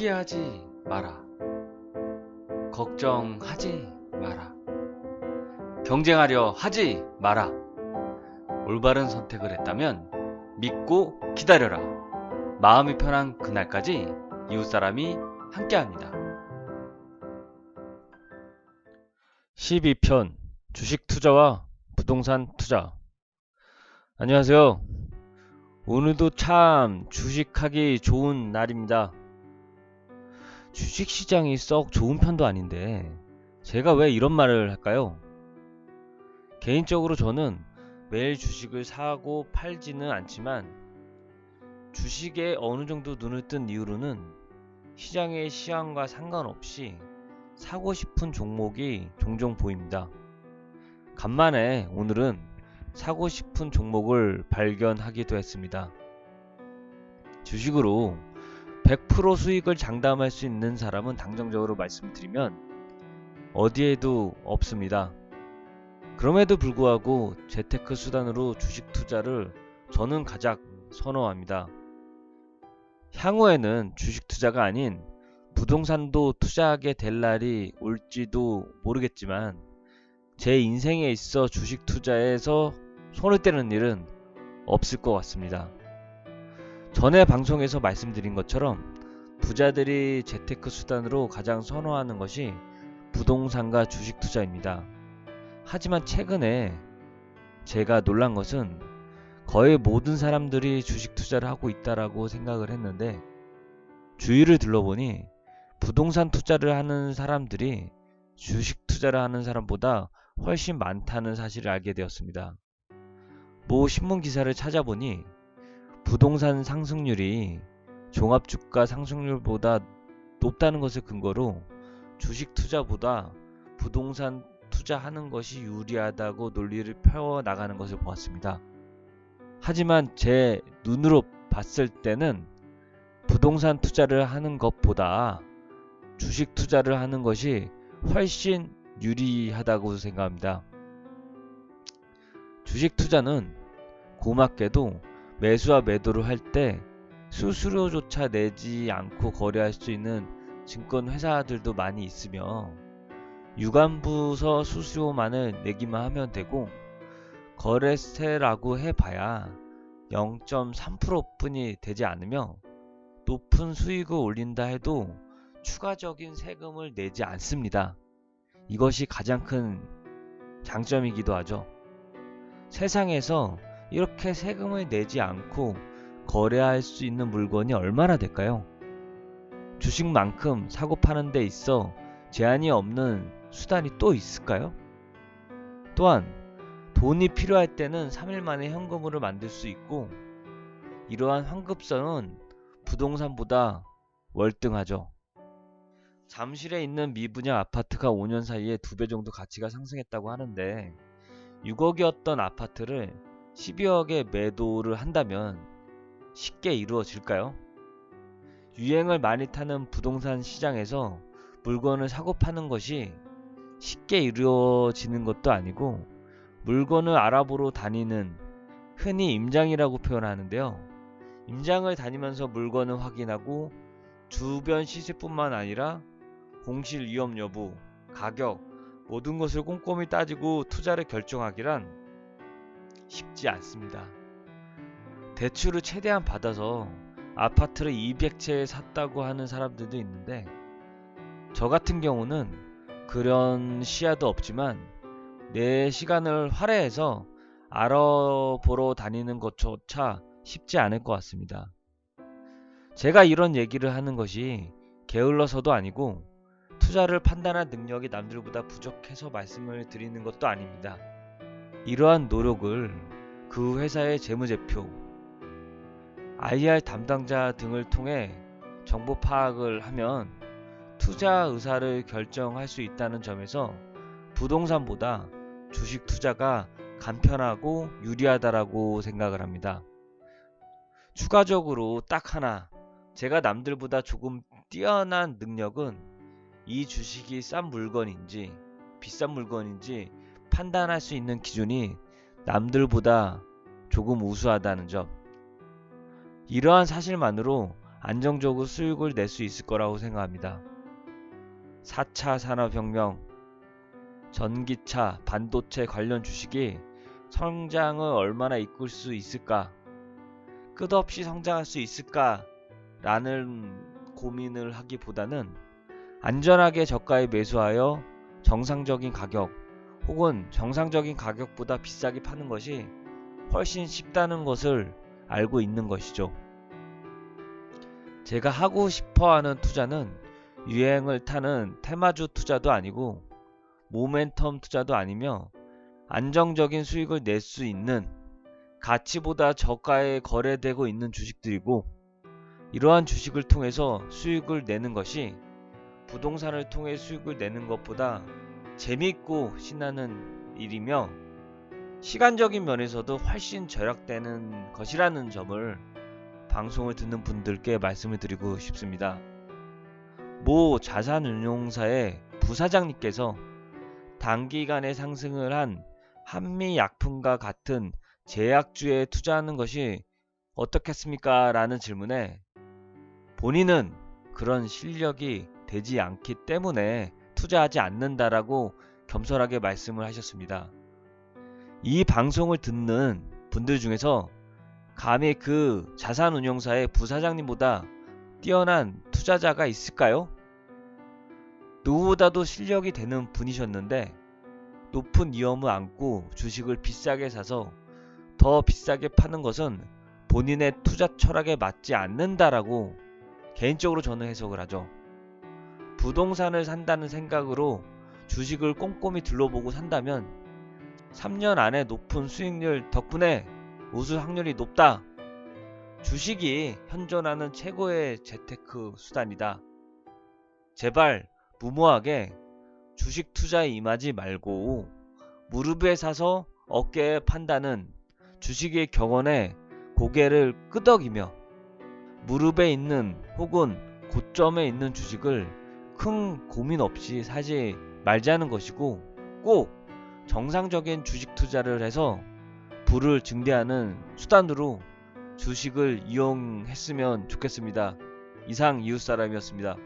포기하지 마라. 걱정하지 마라. 경쟁하려 하지 마라. 올바른 선택을 했다면 믿고 기다려라. 마음이 편한 그날까지 이웃사람이 함께합니다. 12편 주식 투자와 부동산 투자. 안녕하세요. 오늘도 참 주식하기 좋은 날입니다. 주식시장이 썩 좋은 편도 아닌데 제가 왜 이런 말을 할까요? 개인적으로 저는 매일 주식을 사고 팔지는 않지만 주식에 어느 정도 눈을 뜬 이후로는 시장의 시황과 상관없이 사고 싶은 종목이 종종 보입니다. 간만에 오늘은 사고 싶은 종목을 발견하기도 했습니다. 주식으로 100% 수익을 장담할 수 있는 사람은 당정적으로 말씀드리면 어디에도 없습니다. 그럼에도 불구하고 재테크 수단으로 주식 투자를 저는 가장 선호합니다. 향후에는 주식 투자가 아닌 부동산도 투자하게 될 날이 올지도 모르겠지만 제 인생에 있어 주식 투자에서 손을 떼는 일은 없을 것 같습니다. 전에 방송에서 말씀드린 것처럼 부자들이 재테크 수단으로 가장 선호하는 것이 부동산과 주식 투자입니다. 하지만 최근에 제가 놀란 것은 거의 모든 사람들이 주식 투자를 하고 있다라고 생각을 했는데 주위를 둘러보니 부동산 투자를 하는 사람들이 주식 투자를 하는 사람보다 훨씬 많다는 사실을 알게 되었습니다. 모 신문 기사를 찾아보니 부동산 상승률이 종합주가 상승률보다 높다는 것을 근거로 주식 투자보다 부동산 투자하는 것이 유리하다고 논리를 펴나가는 것을 보았습니다. 하지만 제 눈으로 봤을 때는 부동산 투자를 하는 것보다 주식 투자를 하는 것이 훨씬 유리하다고 생각합니다. 주식 투자는 고맙게도 매수와 매도를 할 때 수수료조차 내지 않고 거래할 수 있는 증권 회사들도 많이 있으며 유관부서 수수료만을 내기만 하면 되고 거래세라고 해봐야 0.3%뿐이 되지 않으며 높은 수익을 올린다 해도 추가적인 세금을 내지 않습니다. 이것이 가장 큰 장점이기도 하죠. 세상에서 이렇게 세금을 내지 않고 거래할 수 있는 물건이 얼마나 될까요? 주식만큼 사고 파는 데 있어 제한이 없는 수단이 또 있을까요? 또한 돈이 필요할 때는 3일 만에 현금으로 만들 수 있고 이러한 환급성은 부동산보다 월등하죠. 잠실에 있는 미분양 아파트가 5년 사이에 2배 정도 가치가 상승했다고 하는데 6억이었던 아파트를 12억에 매도를 한다면 쉽게 이루어질까요? 유행을 많이 타는 부동산 시장에서 물건을 사고 파는 것이 쉽게 이루어지는 것도 아니고 물건을 알아보러 다니는 흔히 임장이라고 표현하는데요. 임장을 다니면서 물건을 확인하고 주변 시세뿐만 아니라 공실 위험 여부, 가격, 모든 것을 꼼꼼히 따지고 투자를 결정하기란 쉽지 않습니다. 대출을 최대한 받아서 아파트를 200채 샀다고 하는 사람들도 있는데 저 같은 경우는 그런 시야도 없지만 내 시간을 할애해서 알아보러 다니는 것조차 쉽지 않을 것 같습니다. 제가 이런 얘기를 하는 것이 게을러서도 아니고 투자를 판단할 능력이 남들보다 부족해서 말씀을 드리는 것도 아닙니다. 이러한 노력을 그 회사의 재무제표, IR 담당자 등을 통해 정보 파악을 하면 투자 의사를 결정할 수 있다는 점에서 부동산보다 주식 투자가 간편하고 유리하다라고 생각을 합니다. 추가적으로 딱 하나, 제가 남들보다 조금 뛰어난 능력은 이 주식이 싼 물건인지 비싼 물건인지 판단할 수 있는 기준이 남들보다 조금 우수하다는 점. 이러한 사실만으로 안정적으로 수익을 낼 수 있을 거라고 생각합니다. 4차 산업혁명, 전기차, 반도체 관련 주식이 성장을 얼마나 이끌 수 있을까? 끝없이 성장할 수 있을까? 라는 고민을 하기보다는 안전하게 저가에 매수하여 정상적인 가격 혹은 정상적인 가격보다 비싸게 파는 것이 훨씬 쉽다는 것을 알고 있는 것이죠. 제가 하고 싶어하는 투자는 유행을 타는 테마주 투자도 아니고 모멘텀 투자도 아니며 안정적인 수익을 낼 수 있는 가치보다 저가에 거래되고 있는 주식들이고, 이러한 주식을 통해서 수익을 내는 것이 부동산을 통해 수익을 내는 것보다 재밌고 신나는 일이며 시간적인 면에서도 훨씬 절약되는 것이라는 점을 방송을 듣는 분들께 말씀을 드리고 싶습니다. 모 자산운용사의 부사장님께서 단기간에 상승을 한 한미약품과 같은 제약주에 투자하는 것이 어떻겠습니까? 라는 질문에 본인은 그런 실력이 되지 않기 때문에 투자하지 않는다라고 겸손하게 말씀을 하셨습니다. 이 방송을 듣는 분들 중에서 감히 그 자산운용사의 부사장님보다 뛰어난 투자자가 있을까요? 누구보다도 실력이 되는 분이셨는데 높은 위험을 안고 주식을 비싸게 사서 더 비싸게 파는 것은 본인의 투자 철학에 맞지 않는다라고 개인적으로 저는 해석을 하죠. 부동산을 산다는 생각으로 주식을 꼼꼼히 둘러보고 산다면 3년 안에 높은 수익률 덕분에 우수 확률이 높다. 주식이 현존하는 최고의 재테크 수단이다. 제발 무모하게 주식 투자에 임하지 말고 무릎에 사서 어깨에 판다는 주식의 격언에 고개를 끄덕이며 무릎에 있는 혹은 고점에 있는 주식을 큰 고민 없이 사지 말자는 것이고, 꼭 정상적인 주식 투자를 해서 부를 증대하는 수단으로 주식을 이용했으면 좋겠습니다. 이상 이웃사람이었습니다.